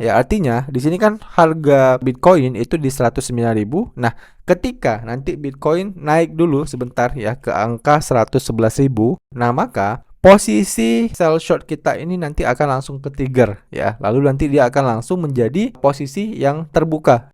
Ya, artinya di sini kan harga Bitcoin itu di 109.000. Nah, ketika nanti Bitcoin naik dulu sebentar ya ke angka 111.000, nah maka posisi sell short kita ini nanti akan langsung ke trigger ya. Lalu nanti dia akan langsung menjadi posisi yang terbuka.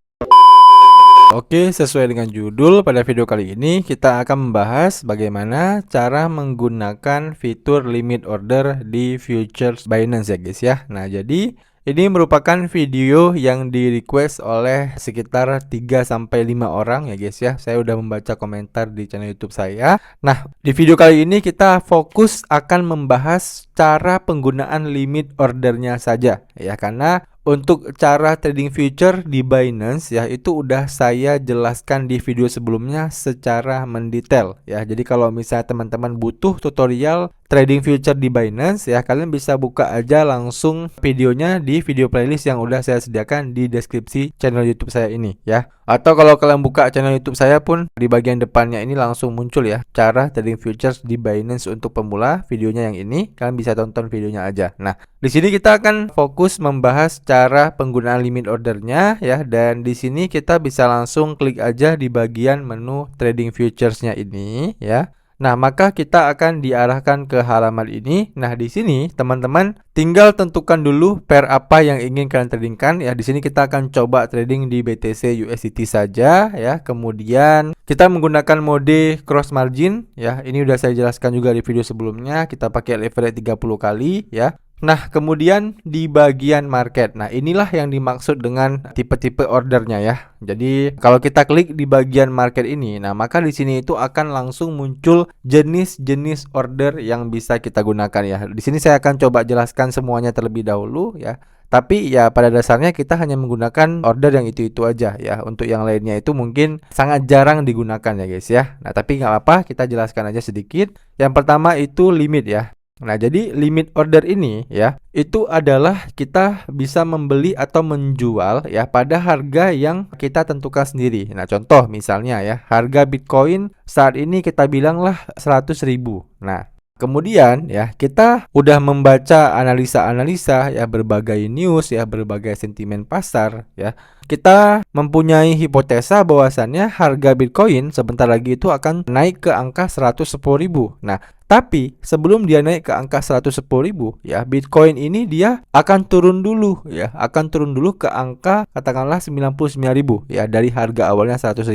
Oke, sesuai dengan judul, pada video kali ini kita akan membahas bagaimana cara menggunakan fitur limit order di futures Binance ya guys ya. Nah, jadi ini merupakan video yang di request oleh sekitar 3-5 orang ya guys ya. Saya udah membaca komentar di channel YouTube saya. Nah, di video kali ini kita fokus akan membahas cara penggunaan limit ordernya saja ya, karena untuk cara trading future di Binance ya itu udah saya jelaskan di video sebelumnya secara mendetail ya. Jadi kalau misalnya teman-teman butuh tutorial trading future di Binance ya, kalian bisa buka aja langsung videonya di video playlist yang udah saya sediakan di deskripsi channel YouTube saya ini ya. Atau kalau kalian buka channel YouTube saya pun di bagian depannya ini langsung muncul ya cara trading futures di Binance untuk pemula, videonya yang ini. Kalian bisa tonton videonya aja. Nah, di sini kita akan fokus membahas cara penggunaan limit ordernya ya, dan di sini kita bisa langsung klik aja di bagian menu trading futuresnya ini ya. Nah, maka kita akan diarahkan ke halaman ini. Nah, di sini teman-teman tinggal tentukan dulu pair apa yang ingin kalian tradingkan ya. Di sini kita akan coba trading di BTC USDT saja ya. Kemudian kita menggunakan mode cross margin ya. Ini udah saya jelaskan juga di video sebelumnya. Kita pakai leverage 30 kali ya. Nah, kemudian di bagian market. Nah, inilah yang dimaksud dengan tipe-tipe ordernya ya. Jadi, kalau kita klik di bagian market ini, nah maka di sini itu akan langsung muncul jenis-jenis order yang bisa kita gunakan ya. Di sini saya akan coba jelaskan semuanya terlebih dahulu ya. Tapi ya pada dasarnya kita hanya menggunakan order yang itu-itu aja ya. Untuk yang lainnya itu mungkin sangat jarang digunakan ya guys ya. Nah, tapi nggak apa-apa, kita jelaskan aja sedikit. Yang pertama itu limit ya. Nah, jadi limit order ini ya, itu adalah kita bisa membeli atau menjual ya pada harga yang kita tentukan sendiri. Nah, contoh misalnya ya, harga Bitcoin saat ini kita bilanglah 100.000. Nah, kemudian ya kita udah membaca analisa-analisa ya, berbagai news ya, berbagai sentimen pasar ya. Kita mempunyai hipotesa bahwasannya harga Bitcoin sebentar lagi itu akan naik ke angka 110.000. Nah, tapi sebelum dia naik ke angka 110.000 ya, Bitcoin ini dia akan turun dulu ya, akan turun dulu ke angka katakanlah 99.000 ya dari harga awalnya 100.000.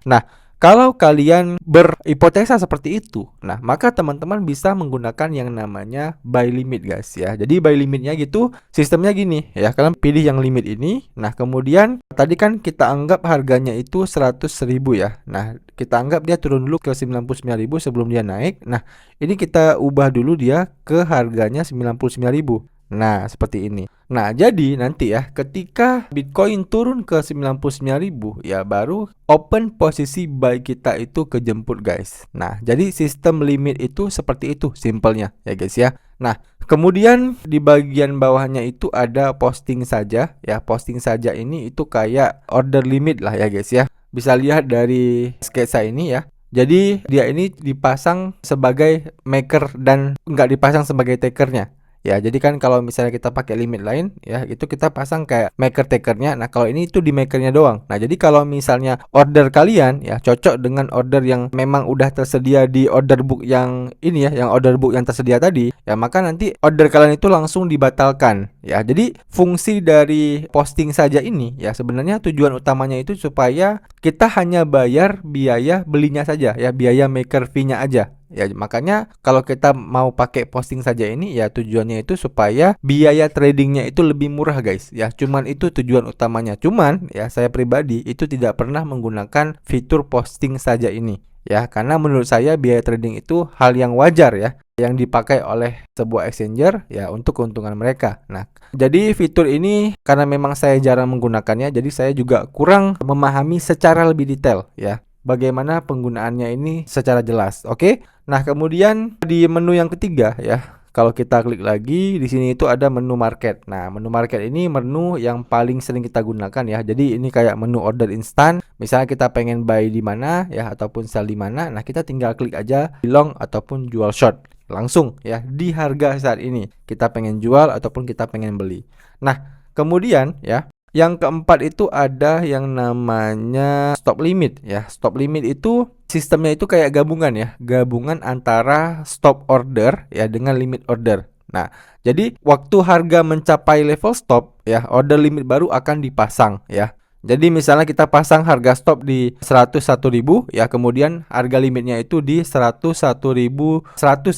Nah, kalau kalian berhipotesa seperti itu, nah maka teman-teman bisa menggunakan yang namanya buy limit guys ya. Jadi buy limitnya gitu, sistemnya gini ya, kalian pilih yang limit ini. Nah, kemudian tadi kan kita anggap harganya itu 100.000 ya. Nah, kita anggap dia turun dulu ke 99.000 sebelum dia naik. Nah, ini kita ubah dulu dia ke harganya 99.000. Nah, seperti ini. Nah, jadi nanti ya ketika Bitcoin turun ke 99.000 ya, baru open posisi buy kita itu kejemput guys. Nah, jadi sistem limit itu seperti itu simpelnya ya guys ya. Nah, kemudian di bagian bawahnya itu ada posting saja ya. Posting saja ini itu kayak order limit lah ya guys ya. Bisa lihat dari sketsa ini ya. Jadi dia ini dipasang sebagai maker dan nggak dipasang sebagai takernya. Ya, jadi kan kalau misalnya kita pakai limit lain ya, itu kita pasang kayak maker takernya. Nah, kalau ini itu di makernya doang. Nah, jadi kalau misalnya order kalian ya cocok dengan order yang memang udah tersedia di order book yang ini ya, yang order book yang tersedia tadi, ya maka nanti order kalian itu langsung dibatalkan. Ya, jadi fungsi dari posting saja ini ya sebenarnya tujuan utamanya itu supaya kita hanya bayar biaya belinya saja ya, biaya maker fee-nya aja. Ya, makanya kalau kita mau pakai posting saja ini ya tujuannya itu supaya biaya tradingnya itu lebih murah guys ya. Cuman itu tujuan utamanya. Cuman ya saya pribadi itu tidak pernah menggunakan fitur posting saja ini ya, karena menurut saya biaya trading itu hal yang wajar ya, yang dipakai oleh sebuah exchanger ya untuk keuntungan mereka. Nah, jadi fitur ini karena memang saya jarang menggunakannya, jadi saya juga kurang memahami secara lebih detail ya bagaimana penggunaannya ini secara jelas. Oke. Nah, kemudian di menu yang ketiga ya, kalau kita klik lagi di sini itu ada menu market. Nah, menu market ini menu yang paling sering kita gunakan ya. Jadi ini kayak menu order instan. Misalnya kita pengen buy di mana ya ataupun sell di mana. Nah, kita tinggal klik aja di long ataupun jual short. Langsung ya di harga saat ini. Kita pengen jual ataupun kita pengen beli. Nah, kemudian ya, yang keempat itu ada yang namanya stop limit ya. Stop limit itu sistemnya itu kayak gabungan ya, gabungan antara stop order ya dengan limit order. Nah, jadi waktu harga mencapai level stop ya, order limit baru akan dipasang ya. Jadi misalnya kita pasang harga stop di 101.000 ya, kemudian harga limitnya itu di 101.100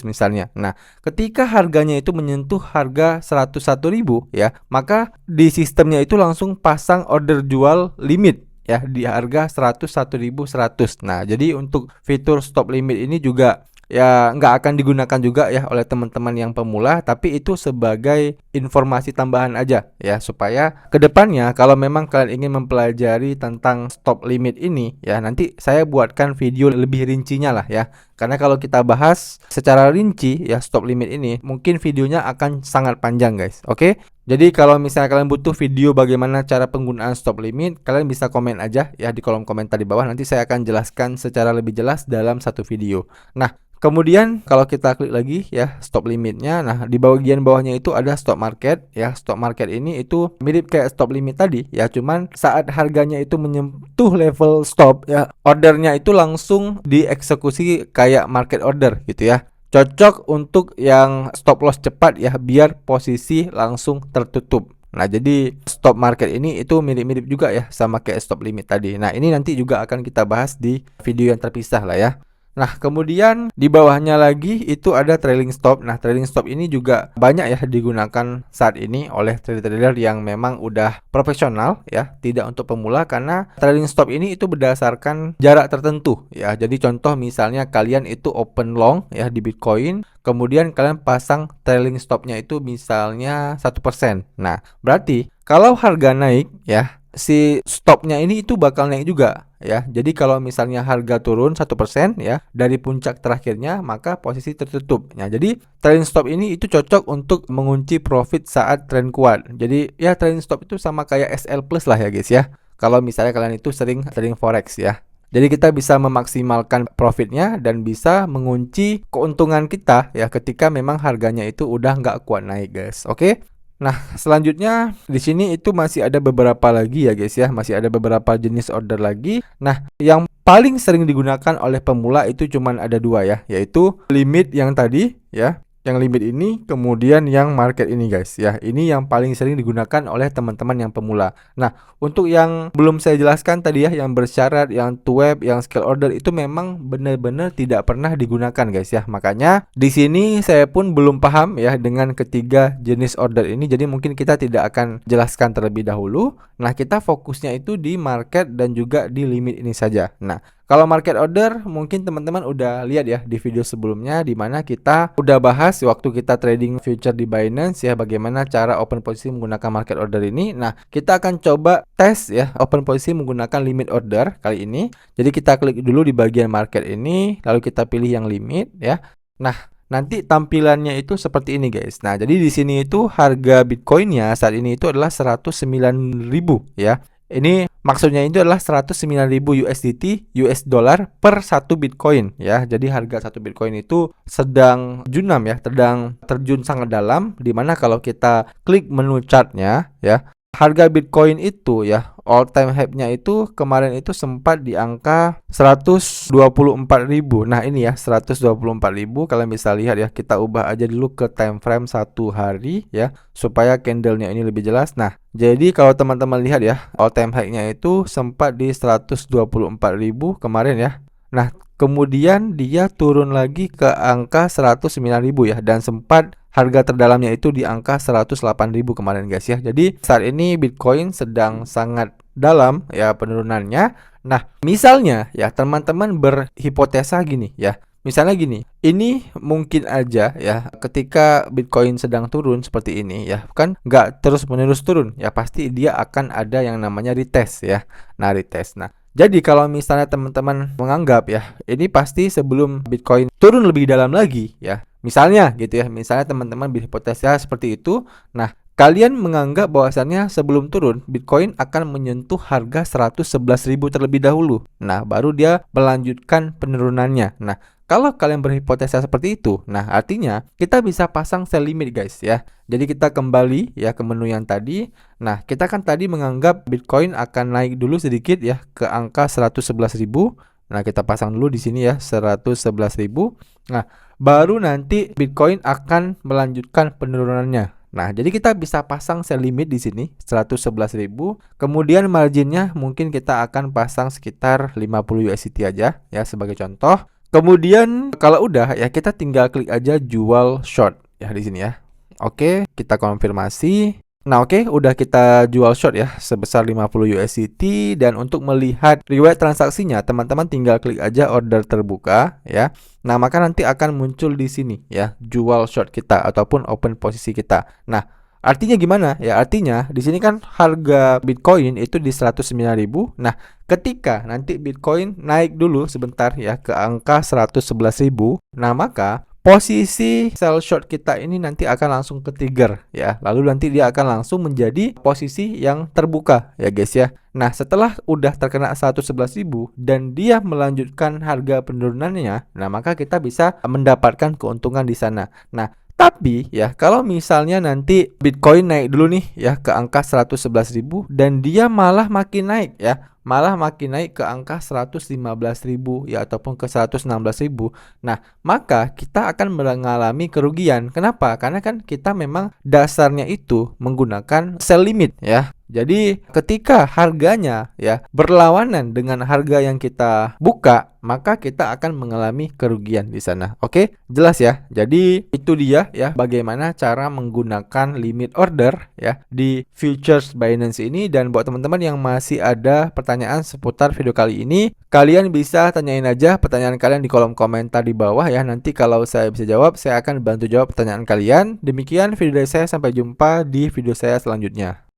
misalnya. Nah, ketika harganya itu menyentuh harga 101.000 ya, maka di sistemnya itu langsung pasang order jual limit ya di harga 101.100. Nah, jadi untuk fitur stop limit ini juga ya nggak akan digunakan juga ya oleh teman-teman yang pemula, tapi itu sebagai informasi tambahan aja ya, supaya kedepannya kalau memang kalian ingin mempelajari tentang stop limit ini ya, nanti saya buatkan video lebih rincinya lah ya, karena kalau kita bahas secara rinci ya stop limit ini mungkin videonya akan sangat panjang guys. Oke, jadi kalau misalnya kalian butuh video bagaimana cara penggunaan stop limit, kalian bisa komen aja ya di kolom komentar di bawah, nanti saya akan jelaskan secara lebih jelas dalam satu video. Nah, kemudian kalau kita klik lagi ya stop limitnya, nah di bagian bawahnya itu ada stop market ya. Stop market ini itu mirip kayak stop limit tadi ya, cuman saat harganya itu menyentuh level stop ya, ordernya itu langsung dieksekusi kayak market order gitu ya. Cocok untuk yang stop loss cepat ya, biar posisi langsung tertutup. Nah, jadi stop market ini itu mirip-mirip juga ya sama kayak stop limit tadi. Nah, ini nanti juga akan kita bahas di video yang terpisah lah ya. Nah, kemudian di bawahnya lagi itu ada trailing stop. Nah, trailing stop ini juga banyak ya digunakan saat ini oleh trader-trader yang memang udah profesional ya, tidak untuk pemula, karena trailing stop ini itu berdasarkan jarak tertentu ya. Jadi contoh misalnya kalian itu open long ya di Bitcoin, kemudian kalian pasang trailing stopnya itu misalnya 1%. Nah, berarti kalau harga naik ya, si stopnya ini itu bakal naik juga ya. Jadi kalau misalnya harga turun 1% ya dari puncak terakhirnya, maka posisi tertutup. Nah, jadi trailing stop ini itu cocok untuk mengunci profit saat tren kuat. Jadi ya trailing stop itu sama kayak SL plus lah ya guys ya, kalau misalnya kalian itu sering trading forex ya. Jadi kita bisa memaksimalkan profitnya dan bisa mengunci keuntungan kita ya ketika memang harganya itu udah nggak kuat naik guys. Oke. Nah, selanjutnya di sini itu masih ada beberapa lagi ya guys ya, masih ada beberapa jenis order lagi. Nah, yang paling sering digunakan oleh pemula itu cuman ada dua ya, yaitu limit yang tadi ya, yang limit ini, kemudian yang market ini guys ya. Ini yang paling sering digunakan oleh teman-teman yang pemula. Nah, untuk yang belum saya jelaskan tadi ya, yang bersyarat, yang TWAP, yang scale order, itu memang benar-benar tidak pernah digunakan guys ya. Makanya di sini saya pun belum paham ya dengan ketiga jenis order ini. Jadi mungkin kita tidak akan jelaskan terlebih dahulu. Nah, kita fokusnya itu di market dan juga di limit ini saja. Nah, kalau market order mungkin teman-teman udah lihat ya di video sebelumnya, di mana kita udah bahas waktu kita trading future di Binance ya, bagaimana cara open posisi menggunakan market order ini. Nah, kita akan coba tes ya open posisi menggunakan limit order kali ini. Jadi kita klik dulu di bagian market ini, lalu kita pilih yang limit ya. Nah, nanti tampilannya itu seperti ini guys. Nah, jadi di sini itu harga Bitcoinnya saat ini itu adalah 109.000 ya. Ini maksudnya itu adalah 109.000 USDT US dollar per satu Bitcoin ya. Jadi harga satu Bitcoin itu sedang junam ya, sedang terjun sangat dalam, dimana kalau kita klik menu chartnya ya, harga Bitcoin itu ya all time high-nya itu kemarin itu sempat di angka 124.000. Nah, ini ya 124.000. Kalian bisa lihat ya, kita ubah aja dulu ke time frame 1 hari ya, supaya candlenya ini lebih jelas. Nah, jadi kalau teman-teman lihat ya, all time high-nya itu sempat di 124.000 kemarin ya. Nah, kemudian dia turun lagi ke angka 109.000 ya, dan sempat harga terdalamnya itu di angka 108.000 kemarin guys ya. Jadi saat ini Bitcoin sedang sangat dalam ya penurunannya. Nah, misalnya ya teman-teman berhipotesa gini ya. Misalnya gini, ini mungkin aja ya ketika Bitcoin sedang turun seperti ini ya, kan nggak terus-menerus turun ya, pasti dia akan ada yang namanya retest ya. Nah, retest. Nah, jadi kalau misalnya teman-teman menganggap ya, ini pasti sebelum Bitcoin turun lebih dalam lagi ya, misalnya gitu ya, misalnya teman-teman berhipotesa seperti itu. Nah, kalian menganggap bahwasannya sebelum turun Bitcoin akan menyentuh harga 111.000 terlebih dahulu. Nah, baru dia melanjutkan penurunannya. Nah, kalau kalian berhipotesa seperti itu, nah artinya kita bisa pasang sell limit guys ya. Jadi kita kembali ya ke menu yang tadi. Nah, kita kan tadi menganggap Bitcoin akan naik dulu sedikit ya ke angka 111.000. Nah, kita pasang dulu di sini ya 111.000. Nah, baru nanti Bitcoin akan melanjutkan penurunannya. Nah, jadi kita bisa pasang sell limit di sini 111.000. Kemudian marginnya mungkin kita akan pasang sekitar 50 USDT aja ya sebagai contoh. Kemudian kalau udah ya kita tinggal klik aja jual short ya di sini ya. Oke, kita konfirmasi. Nah, oke, udah kita jual short ya sebesar 50 USDT, dan untuk melihat riwayat transaksinya teman-teman tinggal klik aja order terbuka ya. Nah, maka nanti akan muncul di sini ya jual short kita ataupun open posisi kita. Nah, artinya gimana? Ya, artinya di sini kan harga Bitcoin itu di 109.000. Nah, ketika nanti Bitcoin naik dulu sebentar ya ke angka 111.000, nah maka posisi sell short kita ini nanti akan langsung ke trigger ya. Lalu nanti dia akan langsung menjadi posisi yang terbuka ya guys ya. Nah, setelah udah terkena 111.000 dan dia melanjutkan harga penurunannya, nah maka kita bisa mendapatkan keuntungan di sana. Nah, tapi ya kalau misalnya nanti Bitcoin naik dulu nih ya ke angka 111.000 dan dia malah makin naik ya, malah makin naik ke angka 115.000 ya ataupun ke 116.000. Nah, maka kita akan mengalami kerugian. Kenapa? Karena kan kita memang dasarnya itu menggunakan sell limit ya. Jadi ketika harganya ya berlawanan dengan harga yang kita buka, maka kita akan mengalami kerugian di sana. Oke, jelas ya. Jadi itu dia ya bagaimana cara menggunakan limit order ya di futures Binance ini. Dan buat teman-teman yang masih ada pertanyaan seputar video kali ini, kalian bisa tanyain aja pertanyaan kalian di kolom komentar di bawah ya. Nanti kalau saya bisa jawab, saya akan bantu jawab pertanyaan kalian. Demikian video dari saya, sampai jumpa di video saya selanjutnya.